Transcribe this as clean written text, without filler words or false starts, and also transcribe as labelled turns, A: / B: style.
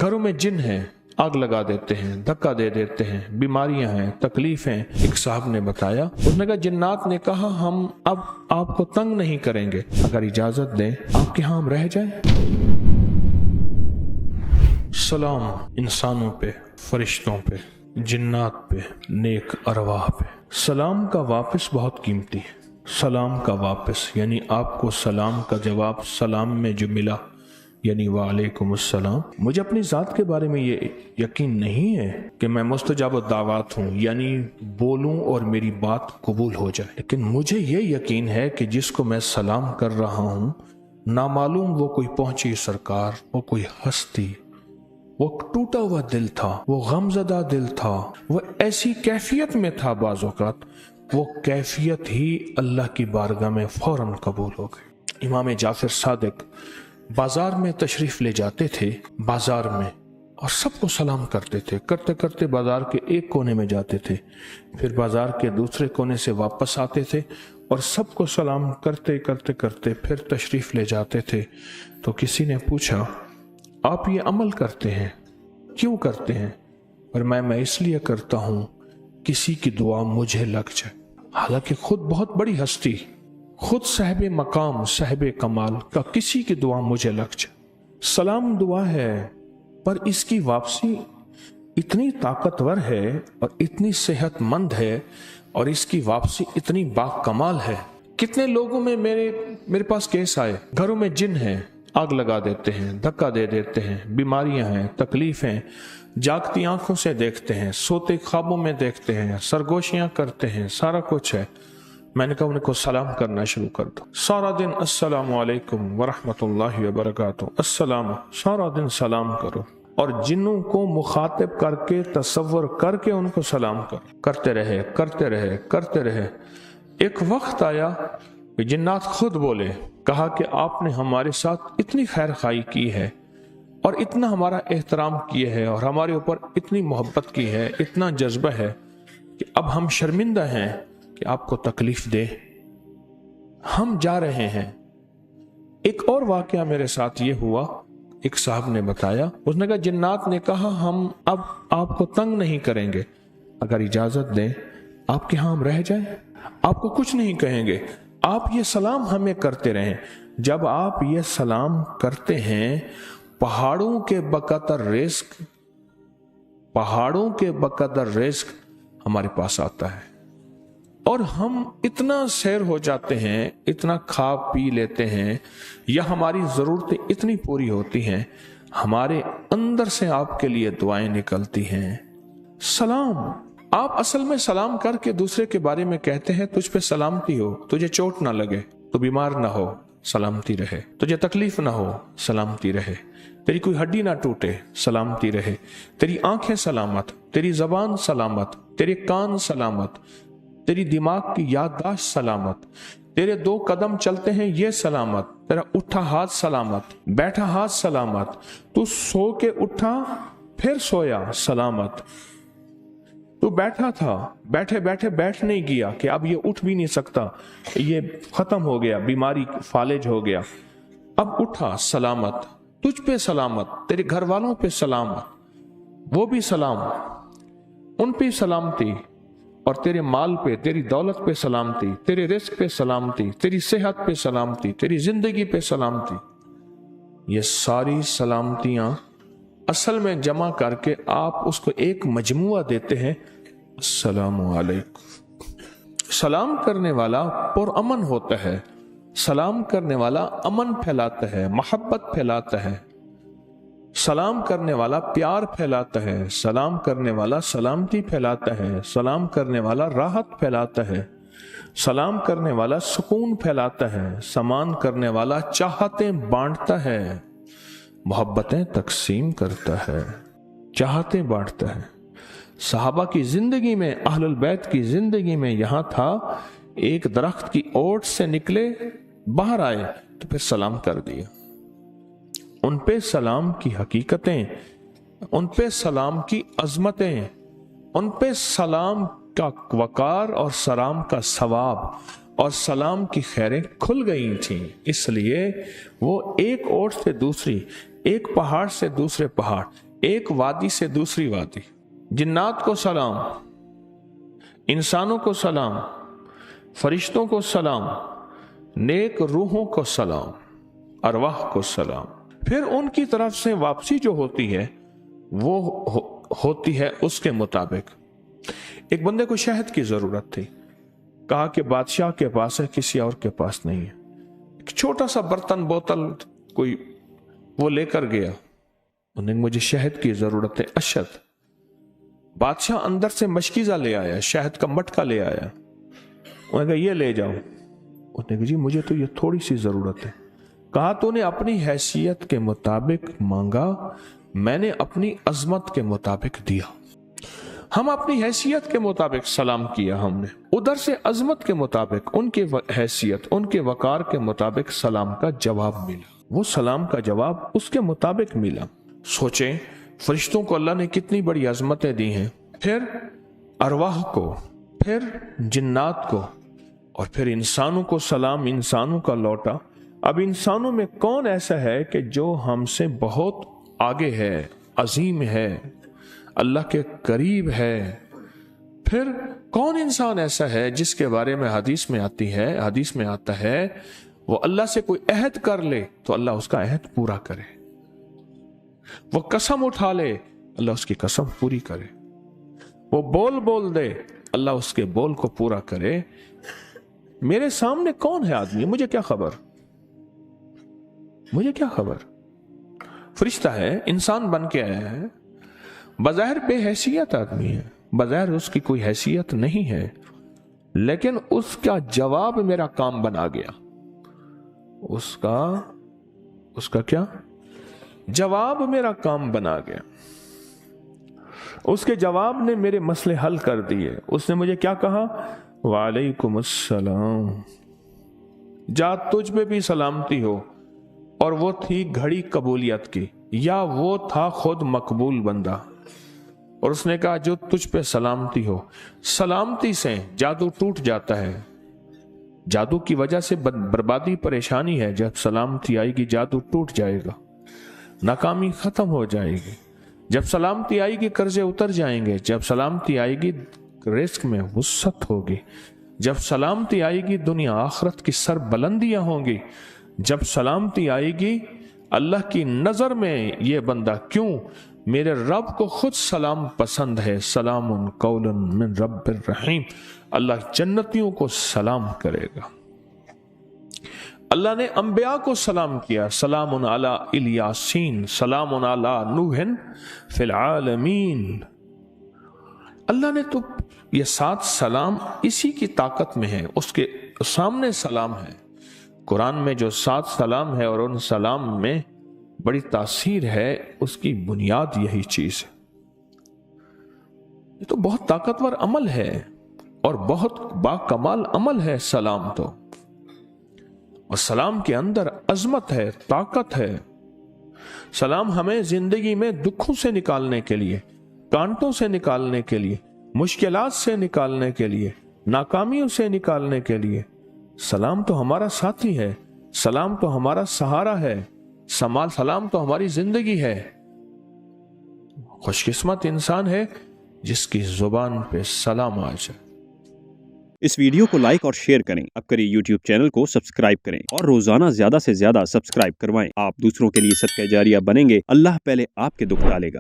A: घरों में जिन हैं, आग लगा देते हैं, धक्का दे देते हैं, बीमारियां हैं, तकलीफ हैं। एक साहब ने बताया, उसने कहा जिन्नात ने कहा हम अब आपको तंग नहीं करेंगे, अगर इजाजत दें आपके यहाँ हम रह जाएं। सलाम इंसानों पे, फरिश्तों पे, जिन्नात पे, नेक अरवाह पे। सलाम का वापस बहुत कीमती है। सलाम का वापस यानी आपको सलाम का जवाब सलाम में जो मिला यानी वालेकुम अस्सलाम। मुझे अपनी ज़ात के बारे में ये यकीन नहीं है कि मैं मुस्तजाब दावत हूँ, यानी बोलूँ और मेरी बात कबूल हो जाए, लेकिन मुझे ये यकीन है कि जिसको मैं सलाम कर रहा हूँ, नामालूम वो कोई पहुंची सरकार, वो कोई हस्ती, वो टूटा हुआ दिल था, वो गमज़दा दिल था, वो ऐसी कैफियत में था, बाज़ औक़ात वो कैफियत ही अल्लाह की बारगाह में फौरन कबूल हो गई। इमाम जाफर सादिक बाजार में तशरीफ ले जाते थे, बाजार में, और सबको सलाम करते थे। करते करते बाजार के एक कोने में जाते थे, फिर बाजार के दूसरे कोने से वापस आते थे और सबको सलाम करते करते करते फिर तशरीफ ले जाते थे। तो किसी ने पूछा, आप ये अमल करते हैं, क्यों करते हैं? पर मैं इसलिए करता हूँ किसी की दुआ मुझे लग जाए। हालांकि खुद बहुत बड़ी हस्ती, खुद साहिब मकाम, साहिब कमाल का किसी की दुआ मुझे लग जाए। सलाम दुआ है, पर इसकी वापसी इतनी ताकतवर है और इतनी सेहतमंद है और इसकी वापसी इतनी बाकमाल है। कितने लोगों में मेरे पास केस आए, घरों में जिन हैं, आग लगा देते हैं, धक्का दे देते हैं, बीमारियां हैं, तकलीफ हैं, जागती आंखों से देखते हैं, सोते ख्वाबों में देखते हैं, सरगोशियां करते हैं, सारा कुछ है। मैंने कहा उनको सलाम करना शुरू कर दो। सारा दिन अस्सलामु अलैकुम वरहमतुल्लाहि वबरकातुहू, अस्सलाम, सारा दिन सलाम करो और जिन्नों को मुखातिब करके तसव्वुर करके उनको सलाम करो। करते रहे करते रहे करते रहे। एक वक्त आया कि जिन्नात खुद बोले, कहा कि आपने हमारे साथ इतनी खैर खाई की है और इतना हमारा एहतराम किया है और हमारे ऊपर इतनी मोहब्बत की है, इतना जज्बा है कि अब हम शर्मिंदा हैं कि आपको तकलीफ दे, हम जा रहे हैं। एक और वाकया मेरे साथ ये हुआ, एक साहब ने बताया, उसने कहा जिन्नात ने कहा हम अब आपको तंग नहीं करेंगे, अगर इजाजत दें आपके यहाँ हम रह जाएं, आपको कुछ नहीं कहेंगे, आप ये सलाम हमें करते रहें। जब आप ये सलाम करते हैं, पहाड़ों के बकदर रिस्क हमारे पास आता है और हम इतना सैर हो जाते हैं, इतना खा पी लेते हैं, या हमारी ज़रूरतें इतनी पूरी होती हैं, हमारे अंदर से आपके लिए दुआएं निकलती हैं। सलाम, आप असल में सलाम करके दूसरे के बारे में कहते हैं तुझ पे सलामती हो, तुझे चोट ना लगे, तू बीमार ना हो, सलामती रहे, तुझे तकलीफ ना हो, सलामती रहे, तेरी कोई हड्डी ना टूटे, सलामती रहे, तेरी आंखें सलामत, तेरी जबान सलामत, तेरे कान सलामत, तेरी दिमाग की याददाश्त सलामत, तेरे 2 कदम चलते हैं ये सलामत, तेरा उठा हाथ सलामत, बैठा हाथ सलामत, तू सो के उठा फिर सोया सलामत, तू बैठा था, बैठे बैठे बैठ नहीं गया कि अब ये उठ भी नहीं सकता, ये खत्म हो गया, बीमारी फालिज हो गया, अब उठा सलामत, तुझ पे सलामत, तेरे घर वालों पे सलामत, वो भी सलाम, उन पे सलामती, और तेरे माल पे, तेरी दौलत पे सलामती, तेरे रिस्क पे सलामती, तेरी सेहत पे सलामती, तेरी जिंदगी पे सलामती। ये सारी सलामतियां असल में जमा करके आप उसको एक मजमुआ देते हैं, अस्सलामु अलैकुम। सलाम करने वाला पुरअमन होता है, सलाम करने वाला अमन फैलाता है, मोहब्बत फैलाता है, सलाम करने वाला प्यार फैलाता है, सलाम करने वाला सलामती फैलाता है, सलाम करने वाला राहत फैलाता है, सलाम करने वाला सुकून फैलाता है, समान करने वाला चाहतें बांटता है, मोहब्बतें तकसीम करता है, चाहतें बांटता है। सहाबा की जिंदगी में, अहलुल बैत की जिंदगी में यहां था, एक दरख्त की ओट से निकले, बाहर आए तो फिर सलाम कर दिया। उन पे सलाम की हकीकतें, उन पे सलाम की अजमतें, उन पे सलाम का वकार और सलाम का सवाब और सलाम की खैरें खुल गई थीं। इसलिए वो एक ओट से दूसरी, एक पहाड़ से दूसरे पहाड़, एक वादी से दूसरी वादी, जिन्नात को सलाम, इंसानों को सलाम, फरिश्तों को सलाम, नेक रूहों को सलाम, अरवाह को सलाम। फिर उनकी तरफ से वापसी जो होती है वो होती है उसके मुताबिक। एक बंदे को शहद की जरूरत थी, कहा कि बादशाह के पास है, किसी और के पास नहीं है। एक छोटा सा बर्तन बोतल कोई वो लेकर गया, उन्हें मुझे शहद की जरूरत है, अशद। बादशाह अंदर से मशकीजा ले आया, शहद का मटका ले आया, उन्हें कहा ये ले जाओ। उसने कहा जी मुझे तो ये थोड़ी सी जरूरत है। कहा तूने अपनी हैसियत के मुताबिक मांगा, मैंने अपनी अजमत के मुताबिक दिया। हम अपनी हैसियत के मुताबिक सलाम किया हमने, उधर से अजमत के मुताबिक उनके हैसियत उनके वकार के मुताबिक सलाम का जवाब मिला। वो सलाम का जवाब उसके मुताबिक मिला। सोचें, फरिश्तों को अल्लाह ने कितनी बड़ी अजमतें दी हैं, फिर अरवाह को, फिर जिन्नात को, और फिर इंसानों को सलाम, इंसानों का लौटा। अब इंसानों में कौन ऐसा है कि जो हमसे बहुत आगे है, अजीम है, अल्लाह के करीब है? फिर कौन इंसान ऐसा है जिसके बारे में हदीस में आता है वो अल्लाह से कोई अहद कर ले तो अल्लाह उसका अहद पूरा करे, वो कसम उठा ले अल्लाह उसकी कसम पूरी करे, वो बोल दे अल्लाह उसके बोल को पूरा करे। मेरे सामने कौन है आदमी, मुझे क्या खबर, मुझे क्या खबर? फरिश्ता है, इंसान बन के आया है, बज़ाहिर बेहैसियत आदमी है, बज़ाहिर उसकी कोई हैसियत नहीं है, लेकिन उसका जवाब मेरा काम बना गया। उसका क्या जवाब मेरा काम बना गया। उसके जवाब ने मेरे मसले हल कर दिए। उसने मुझे क्या कहा, वालेकुम अस्सलाम, जा तुझ पे भी सलामती हो। और वो थी घड़ी कबूलियत की, या वो था खुद मकबूल बंदा। और उसने कहा जो तुझ पे सलामती हो। सलामती से जादू टूट जाता है, जादू की वजह से बर्बादी परेशानी है। जब सलामती आएगी जादू टूट जाएगा, नाकामी खत्म हो जाएगी। जब सलामती आएगी कर्जे उतर जाएंगे। जब सलामती आएगी रिस्क में वुसअत होगी। जब सलामती आएगी दुनिया आखिरत की सर बुलंदियां होंगी। जब सलामती आएगी अल्लाह की नजर में ये बंदा, क्यों, मेरे रब को खुद सलाम पसंद है, सलामुन कौलन मिन रब्बिर रहीम, अल्लाह जन्नतियों को सलाम करेगा। अल्लाह ने अंबिया को सलाम किया, सलामुन अला इलियासीन, सलामुन अला नूहन फिल आलमीन। अल्लाह ने तो ये 7 सलाम इसी की ताकत में है, उसके सामने सलाम है। कुरान में जो 7 सलाम है और उन सलाम में बड़ी तासीर है, उसकी बुनियाद यही चीज है। ये तो बहुत ताकतवर अमल है और बहुत बाकमाल अमल है सलाम तो। और सलाम के अंदर अजमत है, ताकत है। सलाम हमें जिंदगी में दुखों से निकालने के लिए, कांटों से निकालने के लिए, मुश्किलात से निकालने के लिए, नाकामियों से निकालने के लिए, सलाम तो हमारा साथी है, सलाम तो हमारा सहारा है, सलाम तो हमारी जिंदगी है। खुशकिस्मत इंसान है जिसकी जुबान पे सलाम आ जाए।
B: इस वीडियो को लाइक और शेयर करें। अब करिए यूट्यूब चैनल को सब्सक्राइब करें और रोजाना ज्यादा से ज्यादा सब्सक्राइब करवाएं। आप दूसरों के लिए सदका जारिया बनेंगे, अल्लाह पहले आपके दुख टालेगा।